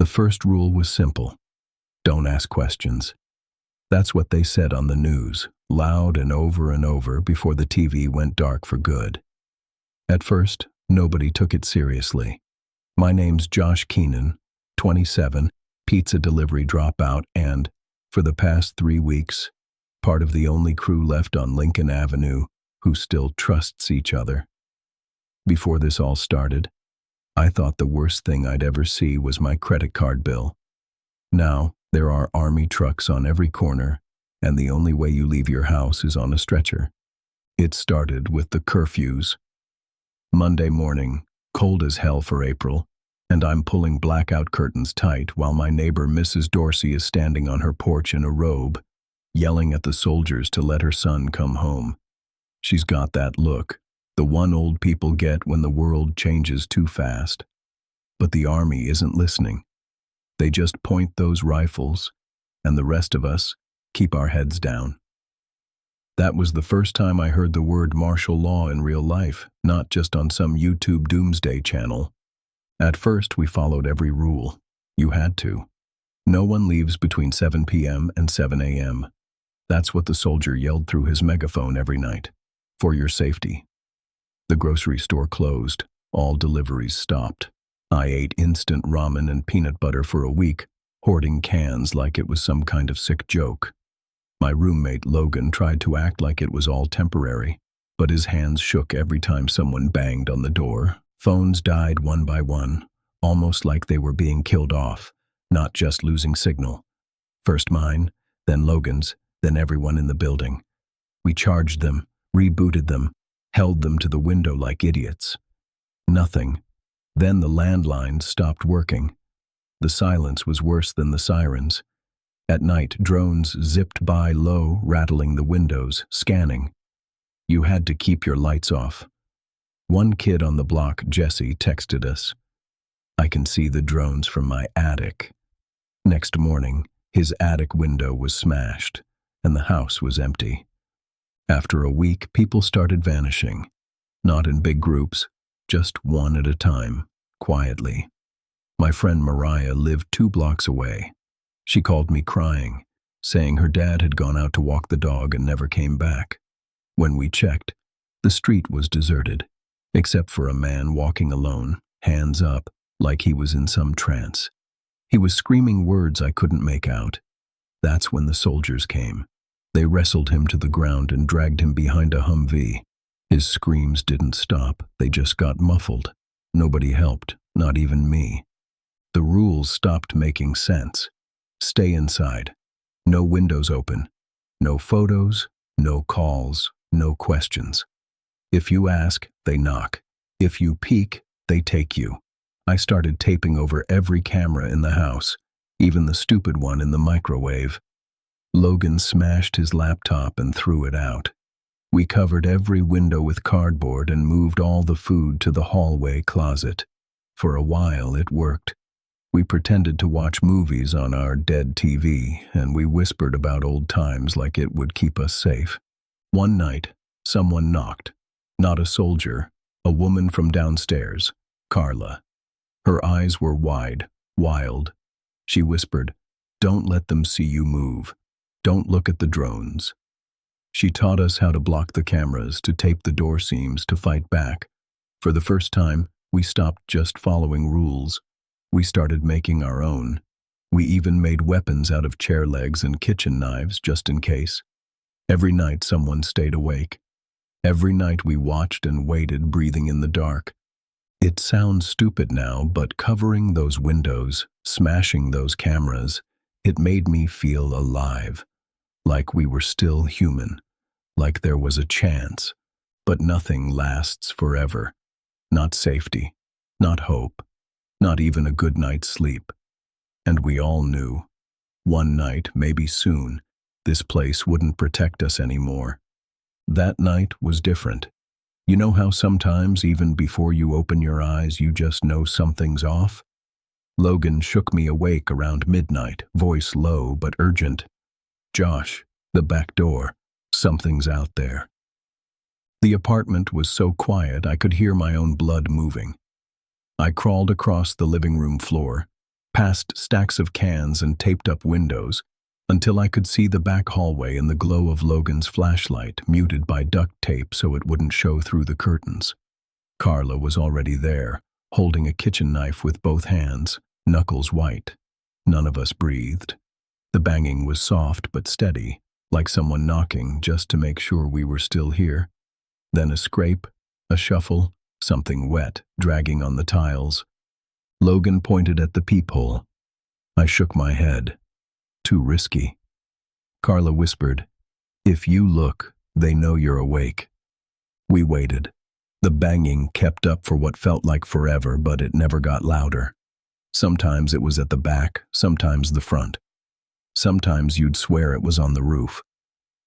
The first rule was simple. Don't ask questions. That's what they said on the news, loud and over before the TV went dark for good. At first, nobody took it seriously. My name's Josh Keenan, 27, pizza delivery dropout, and, for the past 3 weeks, part of the only crew left on Lincoln Avenue who still trusts each other. Before this all started, I thought the worst thing I'd ever see was my credit card bill. Now, there are army trucks on every corner, and the only way you leave your house is on a stretcher. It started with the curfews. Monday morning, cold as hell for April, and I'm pulling blackout curtains tight while my neighbor Mrs. Dorsey is standing on her porch in a robe, yelling at the soldiers to let her son come home. She's got that look, the one old people get when the world changes too fast. But the army isn't listening. They just point those rifles, and the rest of us keep our heads down. That was the first time I heard the word martial law in real life, not just on some YouTube Doomsday channel. At first, we followed every rule. You had to. No one leaves between 7 p.m. and 7 a.m. That's what the soldier yelled through his megaphone every night. For your safety. The grocery store closed. All deliveries stopped. I ate instant ramen and peanut butter for a week, hoarding cans like it was some kind of sick joke. My roommate Logan tried to act like it was all temporary, but his hands shook every time someone banged on the door. Phones died one by one, almost like they were being killed off, not just losing signal. First mine, then Logan's, then everyone in the building. We charged them, rebooted them, held them to the window like idiots. Nothing. Then the landlines stopped working. The silence was worse than the sirens. At night, drones zipped by low, rattling the windows, scanning. You had to keep your lights off. One kid on the block, Jesse, texted us. I can see the drones from my attic. Next morning, his attic window was smashed, and the house was empty. After a week, people started vanishing. Not in big groups, just one at a time, quietly. My friend Mariah lived 2 blocks away. She called me crying, saying her dad had gone out to walk the dog and never came back. When we checked, the street was deserted, except for a man walking alone, hands up, like he was in some trance. He was screaming words I couldn't make out. That's when the soldiers came. They wrestled him to the ground and dragged him behind a Humvee. His screams didn't stop, they just got muffled. Nobody helped, not even me. The rules stopped making sense. Stay inside. No windows open. No photos, no calls, no questions. If you ask, they knock. If you peek, they take you. I started taping over every camera in the house, even the stupid one in the microwave. Logan smashed his laptop and threw it out. We covered every window with cardboard and moved all the food to the hallway closet. For a while, it worked. We pretended to watch movies on our dead TV, and we whispered about old times like it would keep us safe. One night, someone knocked. Not a soldier, a woman from downstairs, Carla. Her eyes were wide, wild. She whispered, "Don't let them see you move. Don't look at the drones." She taught us how to block the cameras, to tape the door seams, to fight back. For the first time, we stopped just following rules. We started making our own. We even made weapons out of chair legs and kitchen knives, just in case. Every night someone stayed awake. Every night we watched and waited, breathing in the dark. It sounds stupid now, but covering those windows, smashing those cameras, it made me feel alive. Like we were still human. Like there was a chance. But nothing lasts forever. Not safety. Not hope. Not even a good night's sleep. And we all knew. One night, maybe soon, this place wouldn't protect us anymore. That night was different. You know how sometimes, even before you open your eyes, you just know something's off? Logan shook me awake around midnight, voice low but urgent. "Josh, the back door. Something's out there." The apartment was so quiet I could hear my own blood moving. I crawled across the living room floor, past stacks of cans and taped-up windows, until I could see the back hallway in the glow of Logan's flashlight, muted by duct tape so it wouldn't show through the curtains. Carla was already there, holding a kitchen knife with both hands, knuckles white. None of us breathed. The banging was soft but steady, like someone knocking just to make sure we were still here. Then a scrape, a shuffle, something wet dragging on the tiles. Logan pointed at the peephole. I shook my head. Too risky. Carla whispered, "If you look, they know you're awake." We waited. The banging kept up for what felt like forever, but it never got louder. Sometimes it was at the back, sometimes the front. Sometimes you'd swear it was on the roof.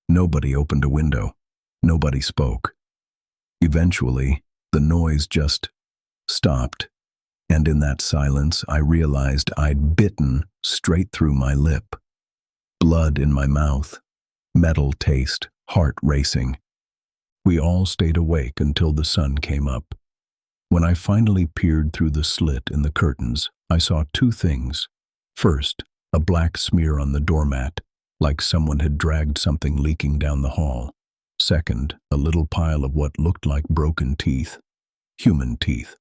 Nobody opened a window. Nobody spoke. Eventually, the noise just stopped, and in that silence I realized I'd bitten straight through my lip. Blood in my mouth, metal taste, heart racing. We all stayed awake until the sun came up. When I finally peered through the slit in the curtains, I saw two things. First, a black smear on the doormat, like someone had dragged something leaking down the hall. Second, a little pile of what looked like broken teeth. Human teeth.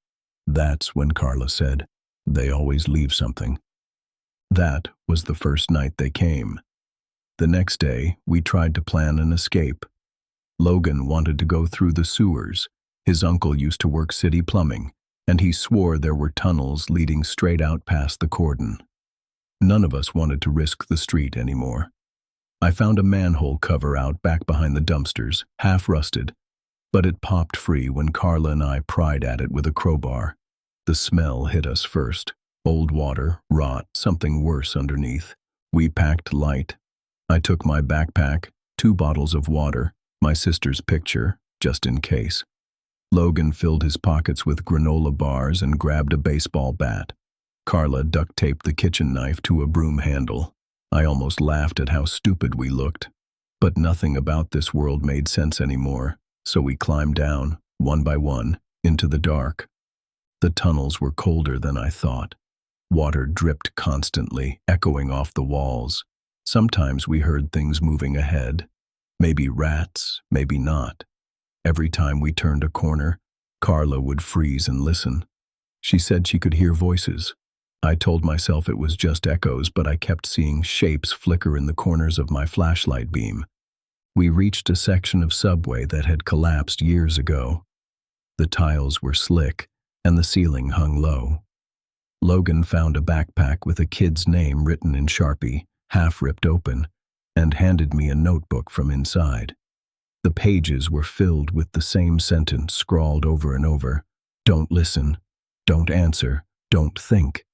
That's when Carla said, "They always leave something." That was the first night they came. The next day, we tried to plan an escape. Logan wanted to go through the sewers. His uncle used to work city plumbing, and he swore there were tunnels leading straight out past the cordon. None of us wanted to risk the street anymore. I found a manhole cover out back behind the dumpsters, half rusted, but it popped free when Carla and I pried at it with a crowbar. The smell hit us first. Old water, rot, something worse underneath. We packed light. I took my backpack, 2 bottles of water, my sister's picture, just in case. Logan filled his pockets with granola bars and grabbed a baseball bat. Carla duct-taped the kitchen knife to a broom handle. I almost laughed at how stupid we looked. But nothing about this world made sense anymore, so we climbed down, one by one, into the dark. The tunnels were colder than I thought. Water dripped constantly, echoing off the walls. Sometimes we heard things moving ahead. Maybe rats, maybe not. Every time we turned a corner, Carla would freeze and listen. She said she could hear voices. I told myself it was just echoes, but I kept seeing shapes flicker in the corners of my flashlight beam. We reached a section of subway that had collapsed years ago. The tiles were slick, and the ceiling hung low. Logan found a backpack with a kid's name written in Sharpie, half ripped open, and handed me a notebook from inside. The pages were filled with the same sentence scrawled over and over. Don't listen. Don't answer. Don't think.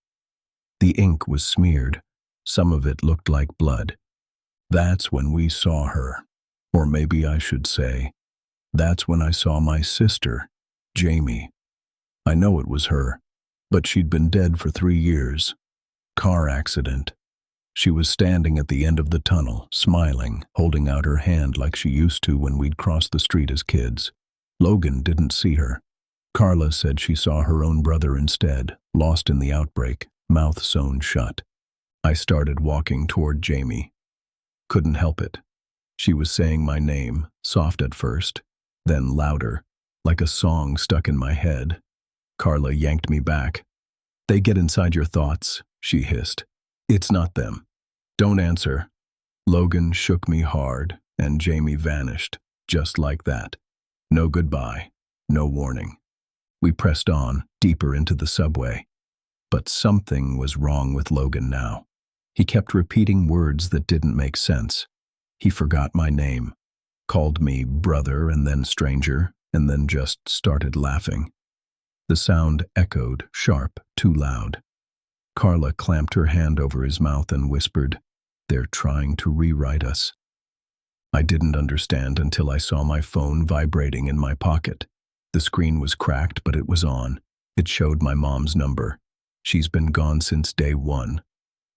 The ink was smeared. Some of it looked like blood. That's when we saw her. Or maybe I should say, that's when I saw my sister, Jamie. I know it was her, but she'd been dead for 3 years. Car accident. She was standing at the end of the tunnel, smiling, holding out her hand like she used to when we'd crossed the street as kids. Logan didn't see her. Carla said she saw her own brother instead, lost in the outbreak, mouth sewn shut. I started walking toward Jamie. Couldn't help it. She was saying my name, soft at first, then louder, like a song stuck in my head. Carla yanked me back. "They get inside your thoughts," she hissed. "It's not them. Don't answer." Logan shook me hard, and Jamie vanished, just like that. No goodbye, no warning. We pressed on, deeper into the subway. But something was wrong with Logan now. He kept repeating words that didn't make sense. He forgot my name, called me brother and then stranger, and then just started laughing. The sound echoed, sharp, too loud. Carla clamped her hand over his mouth and whispered, "They're trying to rewrite us." I didn't understand until I saw my phone vibrating in my pocket. The screen was cracked, but it was on. It showed my mom's number. She's been gone since day 1.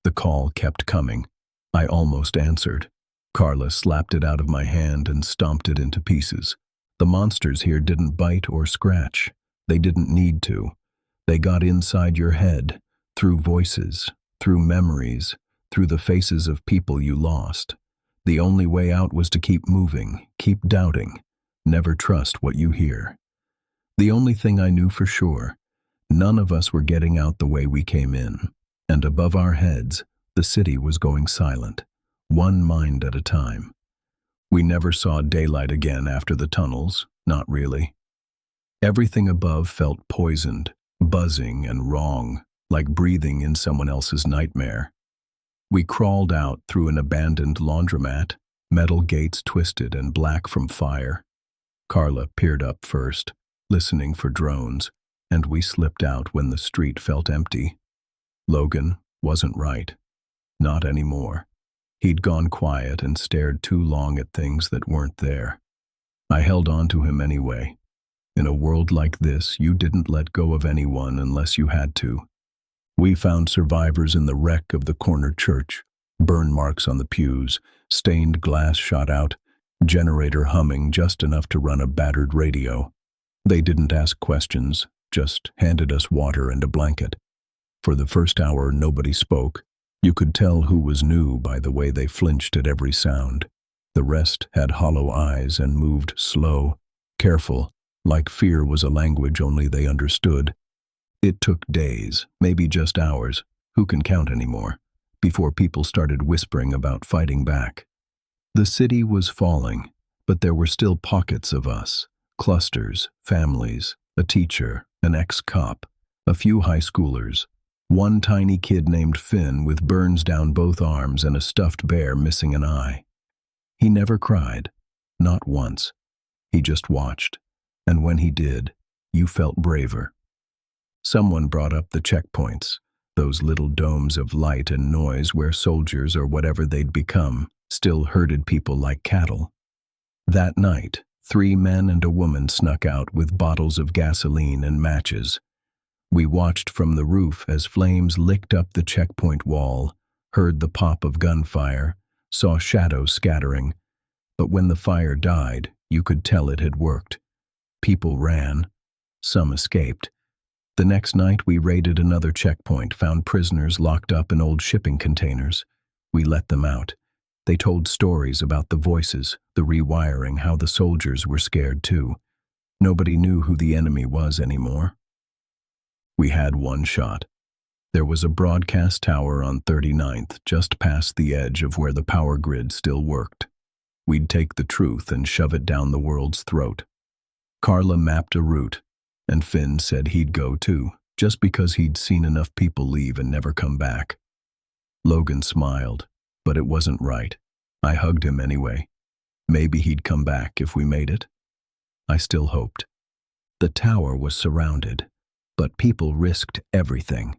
The call kept coming. I almost answered. Carla slapped it out of my hand and stomped it into pieces. The monsters here didn't bite or scratch. They didn't need to. They got inside your head, through voices, through memories, through the faces of people you lost. The only way out was to keep moving, keep doubting, never trust what you hear. The only thing I knew for sure, none of us were getting out the way we came in, and above our heads, the city was going silent, one mind at a time. We never saw daylight again after the tunnels, not really. Everything above felt poisoned, buzzing and wrong, like breathing in someone else's nightmare. We crawled out through an abandoned laundromat, metal gates twisted and black from fire. Carla peered up first, listening for drones, and we slipped out when the street felt empty. Logan wasn't right. Not anymore. He'd gone quiet and stared too long at things that weren't there. I held on to him anyway. In a world like this, you didn't let go of anyone unless you had to. We found survivors in the wreck of the corner church, burn marks on the pews, stained glass shot out, generator humming just enough to run a battered radio. They didn't ask questions, just handed us water and a blanket. For the first hour, nobody spoke. You could tell who was new by the way they flinched at every sound. The rest had hollow eyes and moved slow, careful, like fear was a language only they understood. It took days, maybe just hours, who can count anymore, before people started whispering about fighting back. The city was falling, but there were still pockets of us, clusters, families, a teacher, an ex-cop, a few high schoolers, one tiny kid named Finn with burns down both arms and a stuffed bear missing an eye. He never cried, not once. He just watched, and when he did, you felt braver. Someone brought up the checkpoints, those little domes of light and noise where soldiers or whatever they'd become still herded people like cattle. That night, 3 men and a woman snuck out with bottles of gasoline and matches. We watched from the roof as flames licked up the checkpoint wall, heard the pop of gunfire, saw shadows scattering. But when the fire died, you could tell it had worked. People ran. Some escaped. The next night we raided another checkpoint, found prisoners locked up in old shipping containers. We let them out. They told stories about the voices, the rewiring, how the soldiers were scared too. Nobody knew who the enemy was anymore. We had one shot. There was a broadcast tower on 39th, just past the edge of where the power grid still worked. We'd take the truth and shove it down the world's throat. Carla mapped a route, and Finn said he'd go too, just because he'd seen enough people leave and never come back. Logan smiled, but it wasn't right. I hugged him anyway. Maybe he'd come back if we made it. I still hoped. The tower was surrounded, but people risked everything.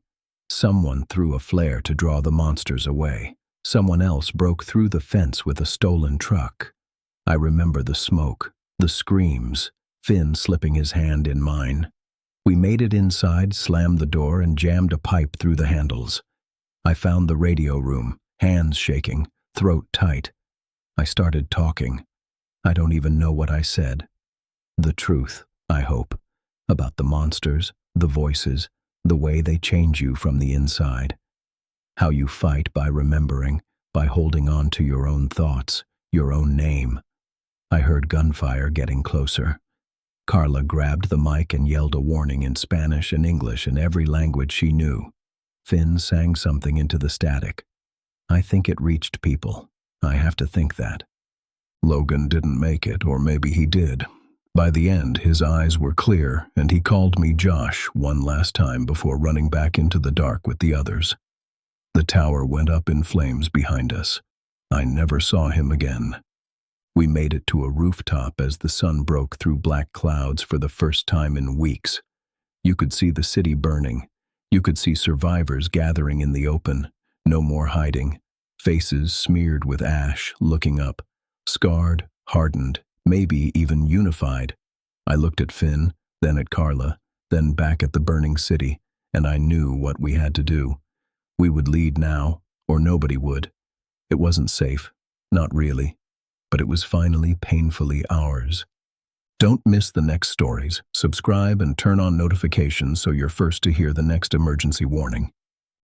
Someone threw a flare to draw the monsters away. Someone else broke through the fence with a stolen truck. I remember the smoke, the screams, Finn slipping his hand in mine. We made it inside, slammed the door, and jammed a pipe through the handles. I found the radio room, hands shaking, throat tight. I started talking. I don't even know what I said. The truth, I hope, about the monsters, the voices, the way they change you from the inside. How you fight by remembering, by holding on to your own thoughts, your own name. I heard gunfire getting closer. Carla grabbed the mic and yelled a warning in Spanish and English and every language she knew. Finn sang something into the static. I think it reached people. I have to think that. Logan didn't make it, or maybe he did. By the end, his eyes were clear, and he called me Josh one last time before running back into the dark with the others. The tower went up in flames behind us. I never saw him again. We made it to a rooftop as the sun broke through black clouds for the first time in weeks. You could see the city burning. You could see survivors gathering in the open. No more hiding. Faces smeared with ash, looking up. Scarred, hardened, maybe even unified. I looked at Finn, then at Carla, then back at the burning city, and I knew what we had to do. We would lead now, or nobody would. It wasn't safe, not really. But it was finally painfully ours. Don't miss the next stories. Subscribe and turn on notifications so you're first to hear the next emergency warning.